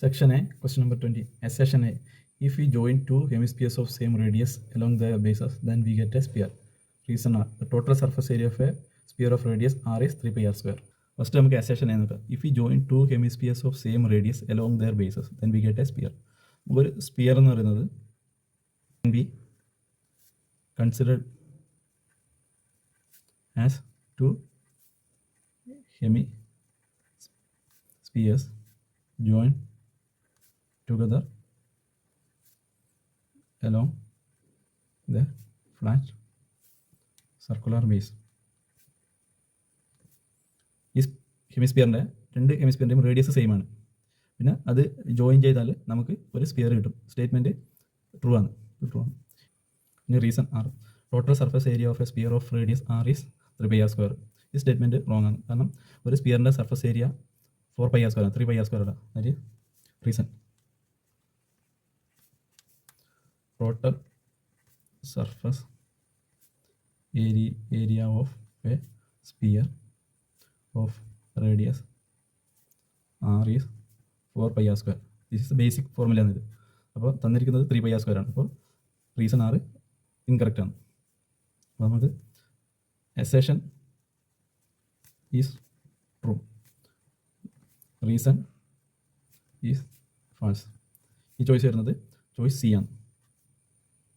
Section A, question number 20. Assertion A. If we join two hemispheres of same radius along their bases, then we get a sphere. Reason R. The total surface area of a sphere of radius R is 3 pi r square. First നമുക്ക് assertion A നോക്കാം. If we join two hemispheres of same radius along their bases, then we get a sphere. ഒരു sphere എന്ന് പറയുന്നത് can be considered as two hemispheres joined together along the flat circular base. ഈ ഹെമിസ്ഫിയറിൻ്റെ രണ്ട് ഹെമിസ്ഫിയറിൻ്റെയും radius same ആണ്. പിന്നെ അത് join ചെയ്താൽ നമുക്ക് ഒരു സ്പിയർ കിട്ടും. സ്റ്റേറ്റ്മെൻറ്റ് ട്രൂ ആണ്. ഇനി reason R. Total surface area of a sphere of radius R is 3 pi r square. ഈ സ്റ്റേറ്റ്മെൻറ്റ് റോങ് ആണ്. കാരണം ഒരു സ്പിയറിൻ്റെ surface area 4 pi r square ആണ്, 3 pi r സ്ക്വയർ അല്ല. അതിന് reason total surface area of a sphere of radius r is 4 pi r square. This is the basic formula ആണ് ഇത്. അപ്പോൾ തന്നിരിക്കുന്നത് 3 pi r square ആണ്. അപ്പോൾ റീസൺ ആറ് ഇൻകറക്റ്റ് ആണ്. അപ്പോൾ നമുക്ക് assertion is true, reason is false. ഈ ചോയ്സ് വരുന്നത് ചോയ്സ് സി ആണ്.